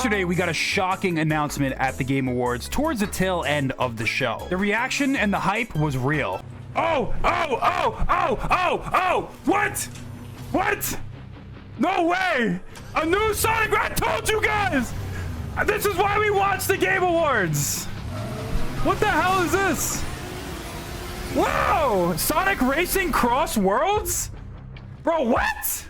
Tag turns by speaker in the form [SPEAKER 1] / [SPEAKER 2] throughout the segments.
[SPEAKER 1] Yesterday, we got a shocking announcement at the Game Awards towards the tail end of the show. The reaction and the hype was real. What? What? No way! A new Sonic! I told you guys! This is why we watch the Game Awards! What the hell is this? Whoa! Sonic Racing Cross Worlds? Bro, what?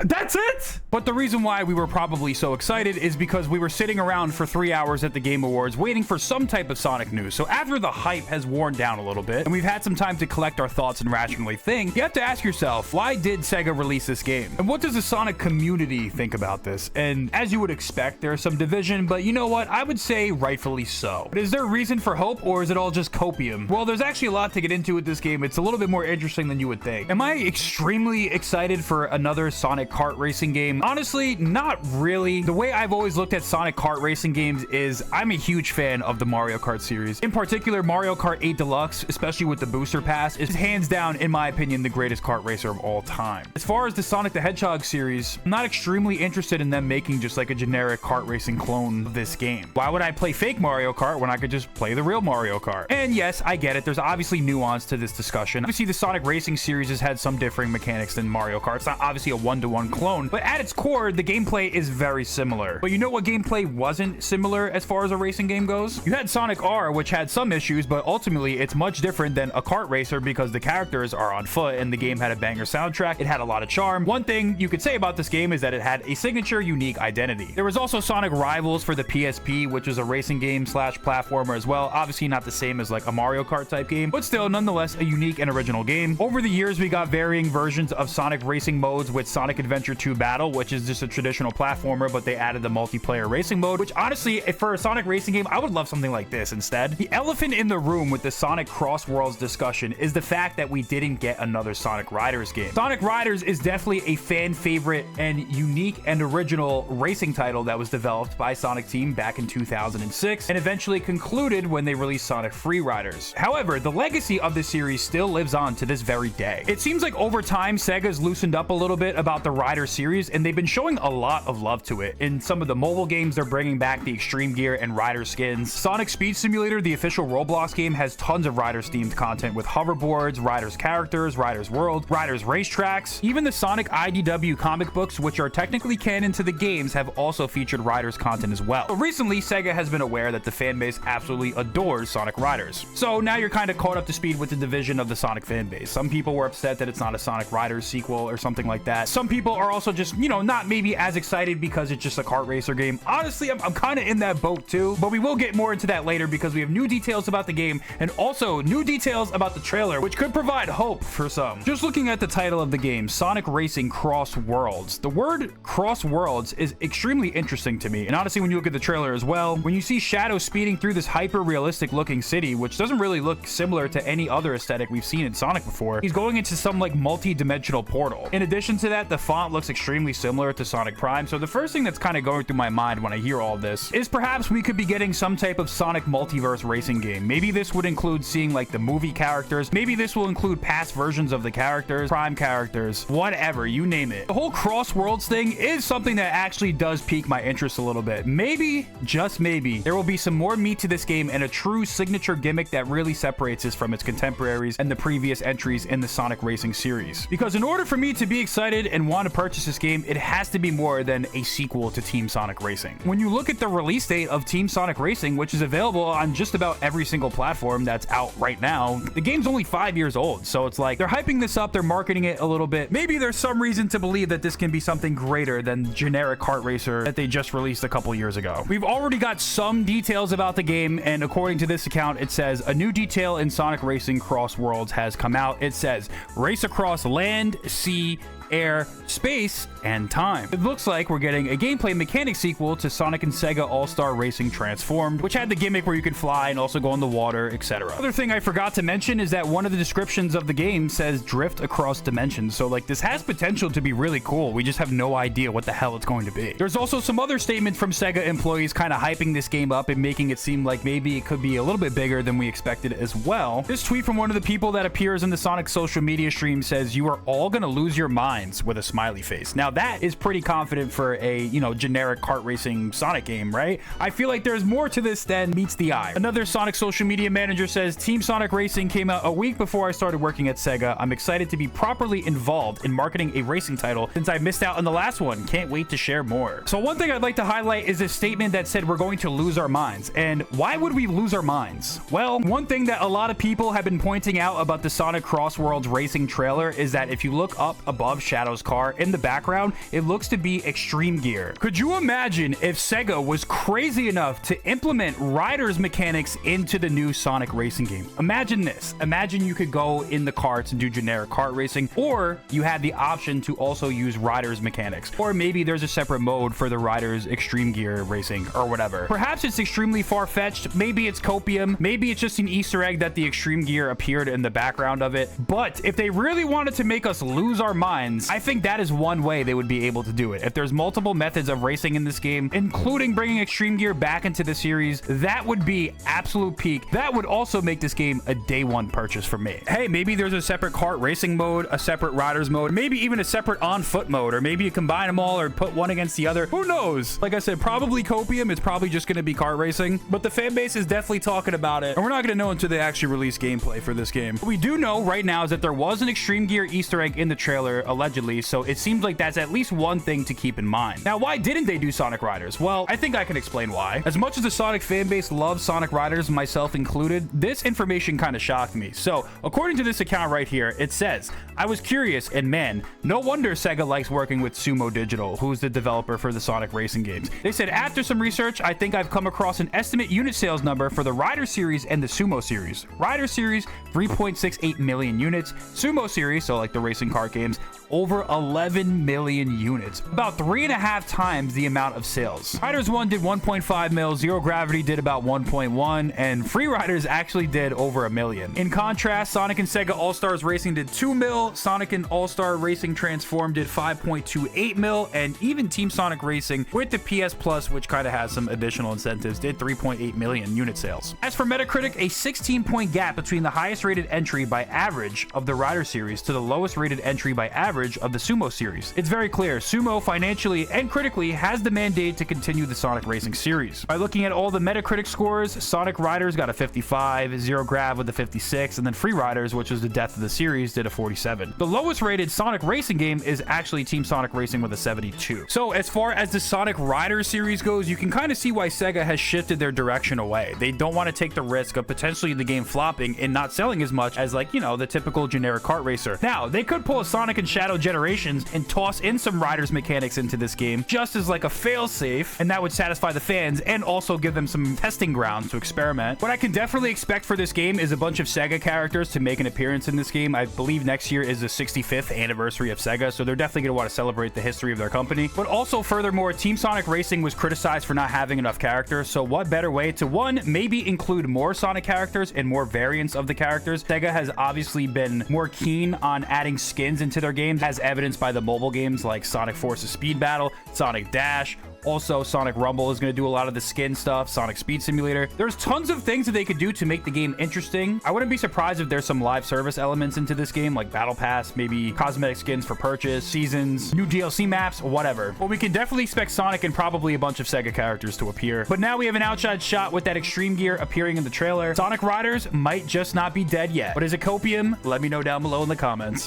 [SPEAKER 1] That's it? But the reason why we were probably so excited is because we were sitting around for 3 hours at the Game Awards waiting for some type of Sonic news. So after the hype has worn down a little bit and we've had some time to collect our thoughts and rationally think, you have to ask yourself, why did Sega release this game? And what does the Sonic community think about this? And as you would expect, there's some division, but you know what? I would say rightfully so. But is there reason for hope, or is it all just copium? Well, there's actually a lot to get into with this game. It's a little bit more interesting than you would think. Am I extremely excited for another Sonic kart racing game? Honestly, not really. The way I've always looked at Sonic kart racing games is I'm a huge fan of the Mario Kart series. In particular, Mario Kart 8 Deluxe, especially with the booster pass, is hands down, in my opinion, the greatest kart racer of all time. As far as the Sonic the Hedgehog series, I'm not extremely interested in them making just like a generic kart racing clone of this game. Why would I play fake Mario Kart when I could just play the real Mario Kart? And yes, I get it. There's obviously nuance to this discussion. Obviously, the Sonic Racing series has had some differing mechanics than Mario Kart. It's not obviously a one-to-one clone, but at its core, the gameplay is very similar. But you know what gameplay wasn't similar as far as a racing game goes? You had Sonic R, which had some issues, but ultimately it's much different than a kart racer because the characters are on foot and the game had a banger soundtrack. It had a lot of charm. One thing you could say about this game is that it had a signature, unique identity. There was also Sonic Rivals for the PSP, which was a racing game slash platformer as well. Obviously not the same as like a Mario Kart type game, but still nonetheless a unique and original game. Over the years, we got varying versions of Sonic racing modes with Sonic Adventure 2 Battle, which is just a traditional platformer, but they added the multiplayer racing mode, which honestly, if for a Sonic racing game, I would love something like this instead. The elephant in the room with the Sonic Cross Worlds discussion is the fact that we didn't get another Sonic Riders game. Sonic Riders is definitely a fan favorite and unique and original racing title that was developed by Sonic Team back in 2006 and eventually concluded when they released Sonic Free Riders. However, the legacy of this series still lives on to this very day. It seems like over time, Sega's loosened up a little bit about the Rider series, and they've been showing a lot of love to it. In some of the mobile games, they're bringing back the Extreme Gear and Rider skins. Sonic Speed Simulator, the official Roblox game, has tons of Riders themed content with hoverboards, Riders characters, Riders World, Riders racetracks. Even the Sonic IDW comic books, which are technically canon to the games, have also featured Riders content as well. But recently, Sega has been aware that the fan base absolutely adores Sonic Riders. So now you're kind of caught up to speed with the division of the Sonic fan base. Some people were upset that it's not a Sonic Riders sequel or something like that. Some people are also just, you know, not maybe as excited because it's just a kart racer game. Honestly, I'm kind of in that boat too, but we will get more into that later because we have new details about the game and also new details about the trailer, which could provide hope for some. Just looking at the title of the game, Sonic Racing Cross Worlds. The word Cross Worlds is extremely interesting to me. And honestly, when you look at the trailer as well, when you see Shadow speeding through this hyper-realistic looking city, which doesn't really look similar to any other aesthetic we've seen in Sonic before, he's going into some like multi-dimensional portal. In addition to that, the font looks extremely similar to Sonic Prime. So the first thing that's kind of going through my mind when I hear all this is perhaps we could be getting some type of Sonic multiverse racing game. Maybe this would include seeing like the movie characters. Maybe this will include past versions of the characters, Prime characters, whatever, you name it. The whole Cross Worlds thing is something that actually does pique my interest a little bit. Maybe, just maybe, there will be some more meat to this game and a true signature gimmick that really separates this from its contemporaries and the previous entries in the Sonic Racing series. Because in order for me to be excited and want to purchase this game, it has to be more than a sequel to Team Sonic Racing. When you look at the release date of Team Sonic Racing, which is available on just about every single platform that's out right now, the game's only 5 years old. So it's like they're hyping this up, they're marketing it a little bit. Maybe there's some reason to believe that this can be something greater than generic kart racer that they just released a couple years ago. We've already got some details about the game, and according to this account, it says a new detail in Sonic Racing Cross Worlds has come out. It says race across land, sea, air, space, and time. It looks like we're getting a gameplay mechanic sequel to Sonic and Sega All-Star Racing Transformed, which had the gimmick where you could fly and also go in the water, etc. Other thing I forgot to mention is that one of the descriptions of the game says drift across dimensions, so like this has potential to be really cool. We just have no idea what the hell it's going to be. There's also some other statements from Sega employees kind of hyping this game up and making it seem like maybe it could be a little bit bigger than we expected as well. This tweet from one of the people that appears in the Sonic social media stream says, "You are all gonna lose your mind minds with a smiley face. Now that is pretty confident for a, you know, generic kart racing Sonic game, right? I feel like there's more to this than meets the eye. Another Sonic social media manager says, Team Sonic Racing came out a week before I started working at Sega. I'm excited to be properly involved in marketing a racing title since I missed out on the last one. Can't wait to share more. So one thing I'd like to highlight is a statement that said we're going to lose our minds. And why would we lose our minds? Well, one thing that a lot of people have been pointing out about the Sonic Crossworlds racing trailer is that if you look up above Shadow's car in the background, it looks to be Extreme Gear. Could you imagine if Sega was crazy enough to implement riders mechanics into the new Sonic racing game? Imagine this. Imagine you could go in the karts and do generic kart racing, or you had the option to also use riders mechanics, or maybe there's a separate mode for the riders Extreme Gear racing or whatever. Perhaps it's extremely far-fetched. Maybe it's copium. Maybe it's just an Easter egg that the Extreme Gear appeared in the background of it. But if they really wanted to make us lose our minds, I think that is one way they would be able to do it. If there's multiple methods of racing in this game, including bringing Extreme Gear back into the series, that would be absolute peak. That would also make this game a day one purchase for me. Hey, maybe there's a separate kart racing mode, a separate riders mode, maybe even a separate on foot mode, or maybe you combine them all or put one against the other. Who knows? Like I said, probably copium. It's probably just going to be kart racing, but the fan base is definitely talking about it, and we're not going to know until they actually release gameplay for this game. What we do know right now is that there was an Extreme Gear Easter egg in the trailer, allegedly, so it seems like that's at least one thing to keep in mind. Now, why didn't they do Sonic Riders? Well, I think I can explain why. As much as the Sonic fan base loves Sonic Riders, myself included, this information kind of shocked me. So, according to this account right here, it says, I was curious, and man, no wonder Sega likes working with Sumo Digital, who's the developer for the Sonic racing games. They said, after some research, I think I've come across an estimate unit sales number for the Rider series and the Sumo series. Rider series, 3.68 million units. Sumo series, so like the racing kart games, over 11 million units, about 3.5 times the amount of sales. Riders 1 did 1.5 mil, Zero Gravity did about 1.1, and Free Riders actually did over 1 million. In contrast, Sonic and Sega All-Stars Racing did 2 mil, Sonic and All-Star Racing Transform did 5.28 mil, and even Team Sonic Racing with the PS Plus, which kind of has some additional incentives, did 3.8 million unit sales. As for Metacritic, a 16-point gap between the highest rated entry by average of the Rider series to the lowest rated entry by average of the Sumo series. It's very clear, Sumo financially and critically has the mandate to continue the Sonic Racing series. By looking at all the Metacritic scores, Sonic Riders got a 55, Zero Grav with a 56, and then Free Riders, which was the death of the series, did a 47. The lowest rated Sonic Racing game is actually Team Sonic Racing with a 72. So as far as the Sonic Riders series goes, you can kind of see why Sega has shifted their direction away. They don't want to take the risk of potentially the game flopping and not selling as much as, like, you know, the typical generic kart racer. Now, they could pull a Sonic and Shadow Generations and toss in some riders mechanics into this game just as like a fail-safe, and that would satisfy the fans and also give them some testing grounds to experiment. What I can definitely expect for this game is a bunch of Sega characters to make an appearance in this game. I believe next year is the 65th anniversary of Sega, so they're definitely going to want to celebrate the history of their company. But also, furthermore, Team Sonic Racing was criticized for not having enough characters, so what better way to, one, maybe include more Sonic characters and more variants of the characters. Sega has obviously been more keen on adding skins into their games, as evidenced by the mobile games like Sonic Forces Speed Battle, Sonic Dash. Also, Sonic Rumble is going to do a lot of the skin stuff, Sonic Speed Simulator. There's tons of things that they could do to make the game interesting. I wouldn't be surprised if there's some live service elements into this game, like Battle Pass, maybe cosmetic skins for purchase, seasons, new DLC maps, whatever. But we can definitely expect Sonic and probably a bunch of Sega characters to appear. But now we have an outside shot with that Extreme Gear appearing in the trailer. Sonic Riders might just not be dead yet. But is it copium? Let me know down below in the comments.